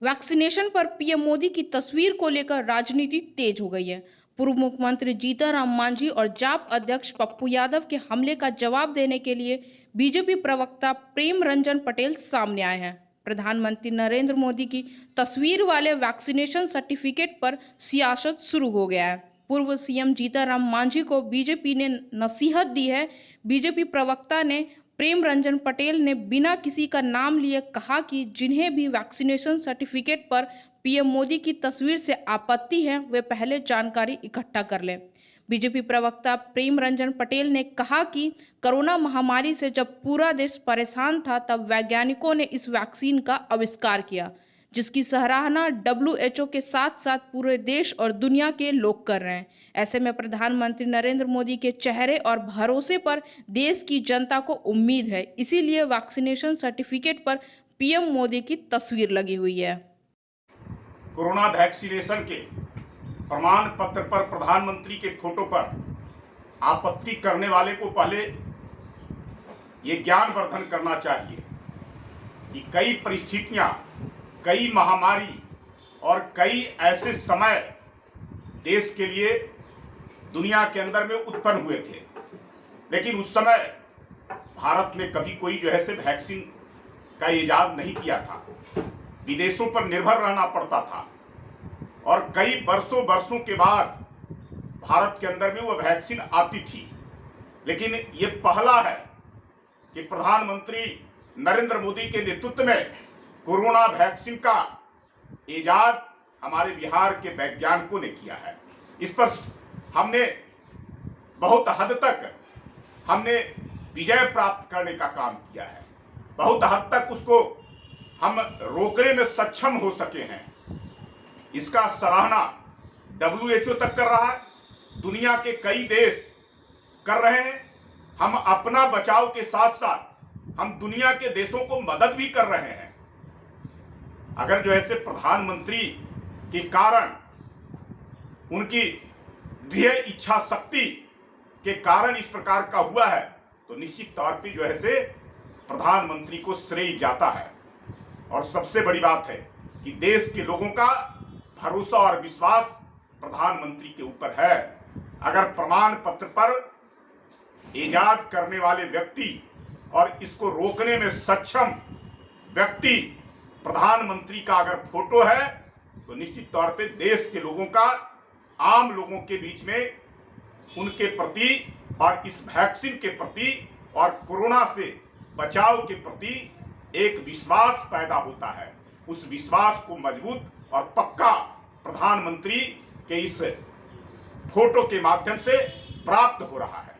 Vaccination पर PM Modi की तस्वीर को लेकर राजनीति तेज हो गई है। पूर्व मुख्यमंत्री जीतनराम मांझी और जाप अध्यक्ष पप्पू यादव के हमले का जवाब देने के लिए बीजेपी प्रवक्ता प्रेम रंजन पटेल सामने आए हैं। प्रधानमंत्री नरेंद्र मोदी की तस्वीर वाले वैक्सीनेशन सर्टिफिकेट पर सियासत शुरू हो गया है। पूर्व सीएम जीतनराम मांझी को बीजेपी ने नसीहत दी है। बीजेपी प्रवक्ता ने प्रेम रंजन पटेल ने बिना किसी का नाम लिए कहा कि जिन्हें भी वैक्सीनेशन सर्टिफिकेट पर पीएम मोदी की तस्वीर से आपत्ति है वे पहले जानकारी इकट्ठा कर लें। बीजेपी प्रवक्ता प्रेम रंजन पटेल ने कहा कि कोरोना महामारी से जब पूरा देश परेशान था तब वैज्ञानिकों ने इस वैक्सीन का आविष्कार किया, जिसकी सराहना WHO के साथ साथ पूरे देश और दुनिया के लोग कर रहे हैं। ऐसे में प्रधानमंत्री नरेंद्र मोदी के चेहरे और भरोसे पर देश की जनता को उम्मीद है, इसीलिए वैक्सीनेशन सर्टिफिकेट पर पीएम मोदी की तस्वीर लगी हुई है। कोरोना वैक्सीनेशन के प्रमाण पत्र पर प्रधानमंत्री के फोटो पर आपत्ति करने वाले को पहले ये ज्ञानवर्धन करना चाहिए कि कई परिस्थितियां, कई महामारी और कई ऐसे समय देश के लिए दुनिया के अंदर में उत्पन्न हुए थे, लेकिन उस समय भारत ने कभी कोई वैक्सीन का इजाद नहीं किया था। विदेशों पर निर्भर रहना पड़ता था और कई वर्षों के बाद भारत के अंदर में वो वैक्सीन आती थी। लेकिन ये पहला है कि प्रधानमंत्री नरेंद्र मोदी के नेतृत्व में कोरोना वैक्सीन का इजाद हमारे बिहार के वैज्ञानिकों ने किया है। इस पर हमने बहुत हद तक विजय प्राप्त करने का काम किया है। बहुत हद तक उसको हम रोकने में सक्षम हो सके हैं। इसका सराहना WHO तक कर रहा है, दुनिया के कई देश कर रहे हैं। हम अपना बचाव के साथ साथ हम दुनिया के देशों को मदद भी कर रहे हैं। अगर प्रधानमंत्री के कारण, उनकी दृढ़ इच्छा शक्ति के कारण इस प्रकार का हुआ है, तो निश्चित तौर पे प्रधानमंत्री को श्रेय जाता है। और सबसे बड़ी बात है कि देश के लोगों का भरोसा और विश्वास प्रधानमंत्री के ऊपर है। अगर प्रमाण पत्र पर इजाद करने वाले व्यक्ति और इसको रोकने में सक्षम व्यक्ति प्रधानमंत्री का अगर फोटो है, तो निश्चित तौर पे देश के लोगों का, आम लोगों के बीच में उनके प्रति और इस वैक्सीन के प्रति और कोरोना से बचाव के प्रति एक विश्वास पैदा होता है। उस विश्वास को मजबूत और पक्का प्रधानमंत्री के इस फोटो के माध्यम से प्राप्त हो रहा है।